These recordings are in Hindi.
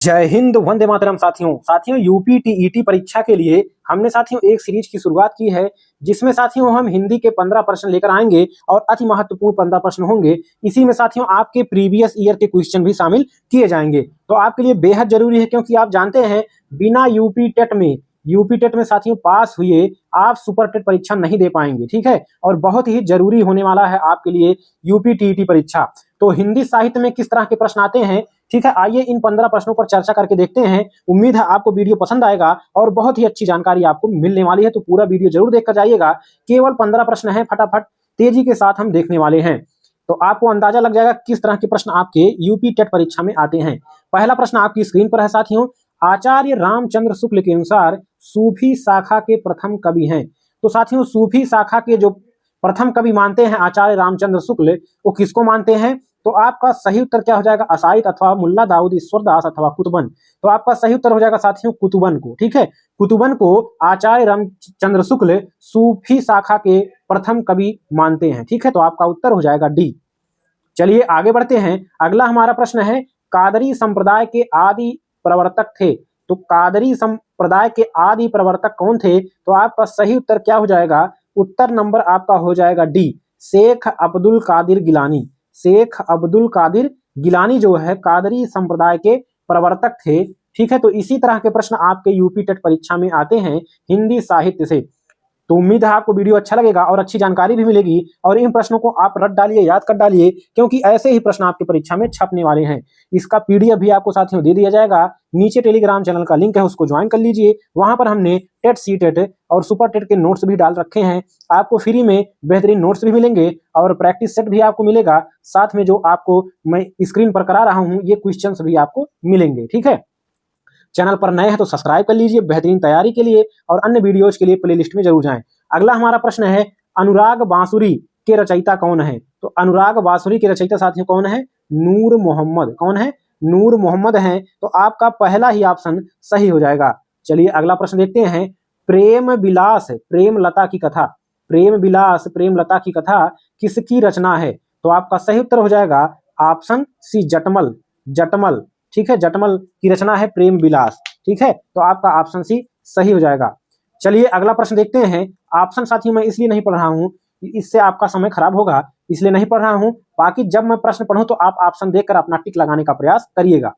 जय हिंद, वंदे मातरम। साथियों यूपी टीईटी परीक्षा के लिए हमने साथियों एक सीरीज की शुरुआत की है, जिसमें साथियों हम हिंदी के 15 प्रश्न लेकर आएंगे और अति महत्वपूर्ण 15 प्रश्न होंगे। इसी में साथियों आपके प्रीवियस ईयर के क्वेश्चन भी शामिल किए जाएंगे, तो आपके लिए बेहद जरूरी है, क्योंकि आप जानते हैं बिना यूपी टेट में साथियों पास हुए आप सुपर टेट परीक्षा नहीं दे पाएंगे। ठीक है, और बहुत ही जरूरी होने वाला है आपके लिए यूपी टीईटी परीक्षा। तो हिंदी साहित्य में किस तरह के प्रश्न आते हैं, ठीक है, आइए इन 15 प्रश्नों पर चर्चा करके देखते हैं। उम्मीद है आपको वीडियो पसंद आएगा और बहुत ही अच्छी जानकारी आपको मिलने वाली है, तो पूरा वीडियो जरूर देखकर जाइएगा। केवल 15 प्रश्न हैं, फटाफट तेजी के साथ हम देखने वाले हैं, तो आपको अंदाजा लग जाएगा किस तरह के प्रश्न आपके यूपी टेट परीक्षा में आते हैं। पहला प्रश्न आपकी स्क्रीन पर है साथियों। आचार्य रामचंद्र शुक्ल के अनुसार सूफी शाखा के प्रथम कवि हैं। तो साथियों सूफी शाखा के जो प्रथम कवि मानते हैं आचार्य रामचंद्र शुक्ल, वो किसको मानते हैं? तो आपका सही उत्तर क्या हो जाएगा? असाइद अथवा मुल्ला दाऊद ईश्वरदास अथवा कुतुबन। तो आपका सही उत्तर हो जाएगा साथियों कुतुबन को। ठीक है, कुतुबन को आचार्य रामचंद्र शुक्ल सूफी शाखा के प्रथम कवि मानते हैं। ठीक है, तो आपका उत्तर हो जाएगा डी। चलिए आगे बढ़ते हैं। अगला हमारा प्रश्न है, कादरी संप्रदाय के आदि प्रवर्तक थे। तो कादरी संप्रदाय के आदि प्रवर्तक कौन थे? तो आपका सही उत्तर क्या हो जाएगा? उत्तर नंबर आपका हो जाएगा डी, शेख अब्दुल कादिर गिलानी। शेख अब्दुल कादिर गिलानी जो है कादरी संप्रदाय के प्रवर्तक थे। ठीक है, तो इसी तरह के प्रश्न आपके यूपी टेट परीक्षा में आते हैं हिंदी साहित्य से। तो उम्मीद है आपको वीडियो अच्छा लगेगा और अच्छी जानकारी भी मिलेगी, और इन प्रश्नों को आप रट डालिए, याद कर डालिए, क्योंकि ऐसे ही प्रश्न आपकी परीक्षा में छपने वाले हैं। इसका पीडीएफ भी आपको साथियों दे दिया जाएगा। नीचे टेलीग्राम चैनल का लिंक है, उसको ज्वाइन कर लीजिए। वहां पर हमने टेट, सी टेट और सुपर टेट के नोट्स भी डाल रखे हैं। आपको फ्री में बेहतरीन नोट्स भी मिलेंगे और प्रैक्टिस सेट भी आपको मिलेगा। साथ में जो आपको मैं स्क्रीन पर करा रहा हूँ ये क्वेश्चन भी आपको मिलेंगे। ठीक है, चैनल पर नए हैं तो सब्सक्राइब कर लीजिए बेहतरीन तैयारी के लिए, और अन्य वीडियोज के लिए प्लेलिस्ट में जरूर जाएं। अगला हमारा प्रश्न है, अनुराग बांसुरी के रचयिता कौन है? तो अनुराग बांसुरी के रचयिता साथियों कौन है? नूर मोहम्मद। कौन है? नूर मोहम्मद हैं। तो आपका पहला ही ऑप्शन सही हो जाएगा। चलिए अगला प्रश्न देखते हैं। प्रेम विलास प्रेमलता की कथा, प्रेम विलास प्रेमलता की कथा किसकी रचना है? तो आपका सही उत्तर हो जाएगा ऑप्शन सी, जटमल। जटमल, ठीक है, जटमल की रचना है प्रेम विलास। ठीक है, तो आपका ऑप्शन सी सही हो जाएगा। चलिए अगला प्रश्न देखते हैं। ऑप्शन साथियों मैं इसलिए नहीं पढ़ रहा हूं, इससे आपका समय खराब होगा, इसलिए नहीं पढ़ रहा हूं। बाकी जब मैं प्रश्न पढ़ूं तो आप ऑप्शन देखकर अपना टिक लगाने का प्रयास करिएगा।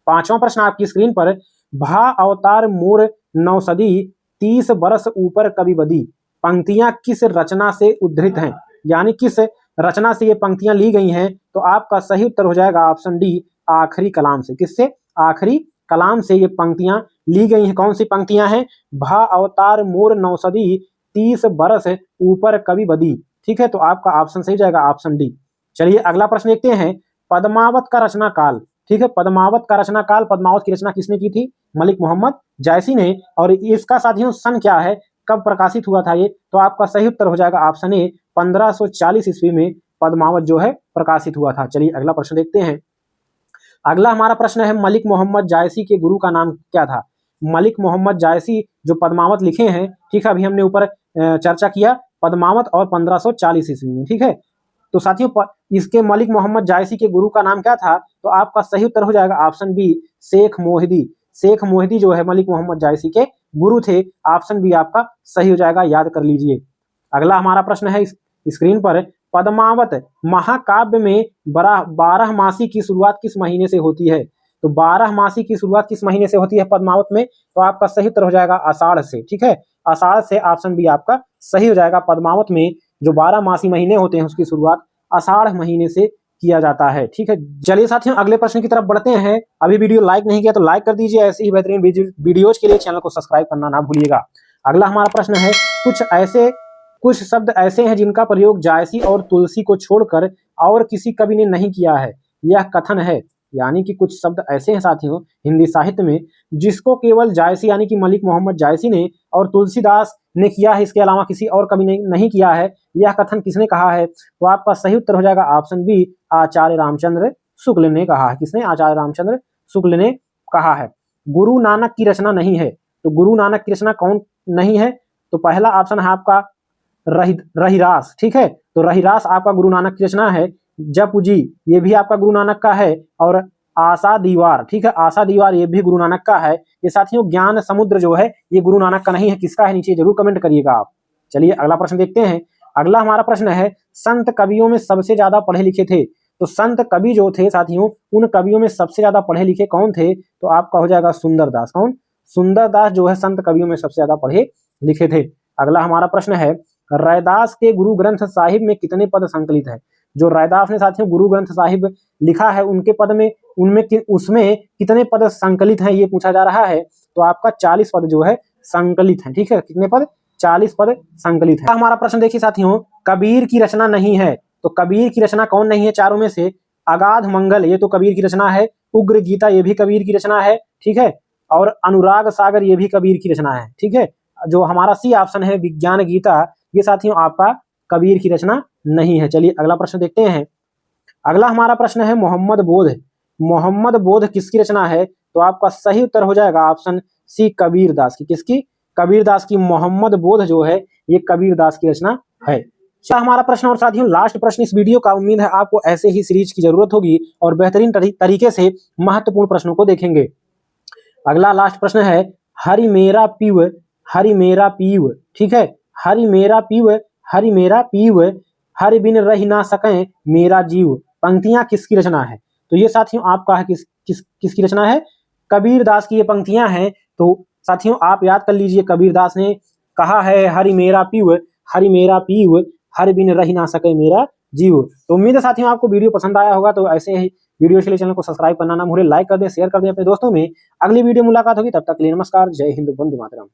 पांचवा प्रश्न आपकी स्क्रीन पर, भा अवतार मोर नौसदी 30 बरस ऊपर कवि बदी, पंक्तियां किस रचना से उद्धृत हैं? यानी किस रचना से ये पंक्तियां ली गई हैं? तो आपका सही उत्तर हो जाएगा ऑप्शन डी, आखिरी कलाम से। किससे? आखिरी कलाम से ये पंक्तियां ली गई हैं। कौन सी पंक्तियां हैं? भा अवतार मोर नौसदी 30 बरस ऊपर कवि बदी। ठीक है, तो आपका ऑप्शन सही जाएगा ऑप्शन डी। चलिए अगला प्रश्न देखते हैं। पद्मावत का रचना काल, ठीक है, पद्मावत का रचना काल, पद्मावत की रचना किसने की थी? मलिक मोहम्मद जायसी ने। और इसका साथियों सन क्या है, कब प्रकाशित हुआ था ये? तो आपका सही उत्तर हो जाएगा ऑप्शन ए, 1540 ईस्वी में पद्मावत जो है प्रकाशित हुआ था। चलिए अगला प्रश्न देखते हैं। अगला हमारा प्रश्न है, मलिक मोहम्मद जायसी के गुरु का नाम क्या था? मलिक मोहम्मद जायसी जो पद्मावत लिखे हैं, ठीक है, अभी हमने ऊपर चर्चा किया पद्मावत और 1540 ईस्वी में। ठीक है, तो साथियों इसके मलिक मोहम्मद जायसी के गुरु का नाम क्या था? तो आपका सही उत्तर हो जाएगा ऑप्शन बी, शेख मोहिदी। शेख मोहिदी जो है मलिक मोहम्मद जायसी के गुरु थे। ऑप्शन बी आपका सही हो जाएगा, याद कर लीजिए। अगला हमारा प्रश्न है स्क्रीन पर, पद्मावत महाकाव्य में 12 मासी की शुरुआत किस महीने से होती है? तो 12 मासी की शुरुआत किस महीने से होती है पद्मावत में? तो आपका सही उत्तर हो जाएगा आषाढ़ से। ठीक है, आषाढ़ से, ऑप्शन बी आपका सही हो जाएगा। पद्मावत में जो 12 मासी महीने होते हैं उसकी शुरुआत आषाढ़ महीने से किया जाता है। ठीक है, चलिए साथियों अगले प्रश्न की तरफ बढ़ते हैं। अभी वीडियो लाइक नहीं किया तो लाइक कर दीजिए, ऐसी ही बेहतरीन वीडियोज के लिए चैनल को सब्सक्राइब करना ना भूलिएगा। अगला हमारा प्रश्न है, कुछ शब्द ऐसे हैं जिनका प्रयोग जायसी और तुलसी को छोड़कर और किसी कवि ने नहीं किया है, यह कथन है। यानी कि कुछ शब्द ऐसे हैं साथियों हिंदी साहित्य में जिसको केवल जायसी यानी कि मलिक मोहम्मद जायसी ने और तुलसीदास ने किया है, इसके अलावा किसी और कवि ने नहीं किया है। यह कथन किसने कहा है? तो आपका सही उत्तर हो जाएगा ऑप्शन बी, आचार्य रामचंद्र शुक्ल ने कहा है। किसने? आचार्य रामचंद्र शुक्ल ने कहा है। गुरु नानक की रचना नहीं है। तो गुरु नानक की रचना कौन नहीं है? तो पहला ऑप्शन है आपका रहीरास। ठीक है, तो रहीरास आपका गुरु नानक की रचना है। जपू जी ये भी आपका गुरु नानक का है, और आशा दीवार, ठीक है, आशा दीवार ये भी गुरु नानक का है। ये साथियों ज्ञान समुद्र जो है ये गुरु नानक का नहीं है, किसका है नीचे जरूर कमेंट करिएगा आप। चलिए अगला प्रश्न देखते हैं। अगला हमारा प्रश्न है संत कवियों में सबसे ज्यादा पढ़े लिखे थे। तो संत कवि जो थे साथियों उन कवियों में सबसे ज्यादा पढ़े लिखे कौन थे? तो आपका हो जाएगा सुंदरदास। कौन? सुंदरदास जो है संत कवियों में सबसे ज्यादा पढ़े लिखे थे। अगला हमारा प्रश्न है रैदास के गुरु ग्रंथ साहिब में कितने पद संकलित है? जो रैदास ने साथियों गुरु ग्रंथ साहिब लिखा है उनके पद में उसमें कितने पद संकलित हैं ये पूछा जा रहा है। तो आपका 40 पद जो है संकलित है, ठीक है, कितने पद? 40 पद संकलित है। हमारा प्रश्न देखिए साथियों, कबीर की रचना नहीं है। तो कबीर की रचना कौन नहीं है चारों में से? अगाध मंगल ये तो कबीर की रचना है, उग्र गीता ये भी कबीर की रचना है, ठीक है, और अनुराग सागर ये भी कबीर की रचना है, ठीक है। जो हमारा सी ऑप्शन है विज्ञान गीता ये साथियों आपका कबीर की रचना नहीं है। चलिए अगला प्रश्न देखते हैं। अगला हमारा प्रश्न है मोहम्मद बोध। मोहम्मद बोध किसकी रचना है? तो आपका सही उत्तर हो जाएगा ऑप्शन सी कबीरदास की। किसकी? कबीरदास की। मोहम्मद बोध जो है ये कबीरदास की रचना है। हमारा प्रश्न और साथियों लास्ट प्रश्न इस वीडियो का, उम्मीद है आपको ऐसे ही सीरीज की जरूरत होगी और बेहतरीन तरीके से महत्वपूर्ण प्रश्नों को देखेंगे। अगला लास्ट प्रश्न है हरि मेरा पीव, हरि मेरा पीव, ठीक है, हरि मेरा पीव, हरि मेरा पीव, हरि बिन रह ना सके मेरा जीव, पंक्तियां किसकी रचना है? तो ये साथियों आपका है किसकी रचना है? कबीरदास की ये पंक्तियां हैं। तो साथियों आप याद कर लीजिए कबीरदास ने कहा है हरि मेरा पीव, हरि मेरा पीव, हरि बिन रह ना सके मेरा जीव। तो उम्मीद है साथियों आपको वीडियो पसंद आया होगा। तो ऐसे ही वीडियो के लिए चैनल को सब्सक्राइब करना ना भूलें, लाइक कर दें, शेयर कर दें अपने दोस्तों में। अगली वीडियो मुलाकात होगी, तब तक के लिए नमस्कार, जय हिंद, वंदे मातरम।